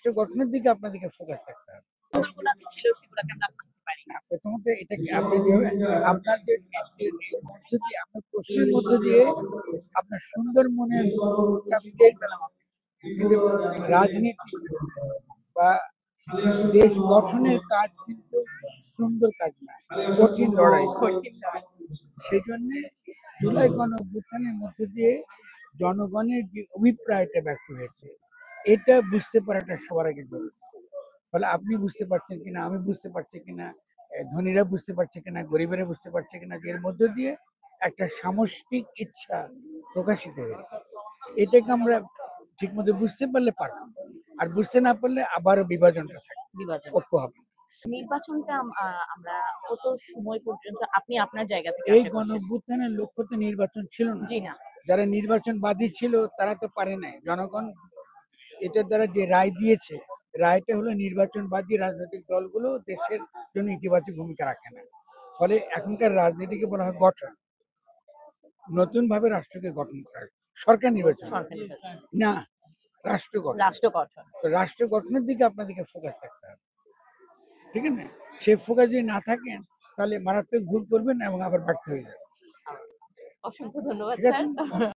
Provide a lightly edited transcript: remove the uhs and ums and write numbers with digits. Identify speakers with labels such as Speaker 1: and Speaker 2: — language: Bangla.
Speaker 1: রাষ্ট্র গঠনের দিকে আপনাদেরকে ফোকাস থাকতে হবে।
Speaker 2: সুন্দরগুলো কি ছিল সেগুলোকে আমরা ভাঙতে পারি।
Speaker 1: না, প্রথমত এটাকে আপনি আপনাদের এর মধ্য দিয়ে আপনার প্রশ্নের মধ্য দিয়ে আপনার সুন্দর মনের টের পেলাম আমি। কিন্তু রাজনীতি বা দেশ গঠনের কাজ কিন্তু সুন্দর কাজ না, কঠিন লড়াই।
Speaker 2: কঠিন নয়।
Speaker 1: সেই জন্য জুলাই গণঅভ্যুত্থানের মধ্য দিয়ে জনগণের যে অভিপ্রায়টা ব্যক্ত হয়েছে, এটা বুঝতে পারাটা সবার আগে জরুরি। ফলে আপনি বুঝতে পারছেন কিনা, আমি বুঝতে পারছি কিনা, ধনীরা বুঝতে পারছে কিনা, গরিবেরা বুঝতে পারছে কিনা, যে এর মধ্য দিয়ে একটা সামষ্টিক ইচ্ছা প্রকাশিত হয়েছে। এটাকে আমরা ঠিক মতো বুঝতে পারলে পারলাম, আর বুঝতে না পারলে আবারও বিভাজনটা থাকে,
Speaker 2: বিভাজন।
Speaker 1: ঐক্য হবে না।
Speaker 2: নির্বাচনটা আমরা কত সময় পর্যন্ত আপনি আপনার জায়গা থেকে
Speaker 1: এই
Speaker 2: আশা করছেন?
Speaker 1: গণঅভ্যুত্থানের লক্ষ্য তো নির্বাচন ছিল না।
Speaker 2: জি না।
Speaker 1: যারা নির্বাচনবাদী ছিল তারা তো পারে নাই। জনগণ এটার দ্বারা যে রায় দিয়েছে, রায়টা হলো নির্বাচনবাদী রাজনৈতিক দলগুলো দেশের জন্য ইতিবাচক ভূমিকা রাখে না। ফলে এখনকার রাজনীতিকে বলা হয় গঠন, নতুন ভাবে রাষ্ট্রকে গঠন করা, সরকার নির্বাচন
Speaker 2: সরকার নির্বাচন।
Speaker 1: না, রাষ্ট্র গঠন।
Speaker 2: রাষ্ট্র গঠন।
Speaker 1: তো রাষ্ট্র গঠনের দিকে আপনাদেরকে ফোকাস থাকতে হবে, ঠিক আছে না? সেই ফোকাস যদি না থাকেন তাহলে মারাত্মক ভুল করবেন এবং আবার ব্যর্থ হয়ে যাবেন।
Speaker 2: অসংখ্য ধন্যবাদ
Speaker 1: ঠিক আছে?
Speaker 2: স্যার।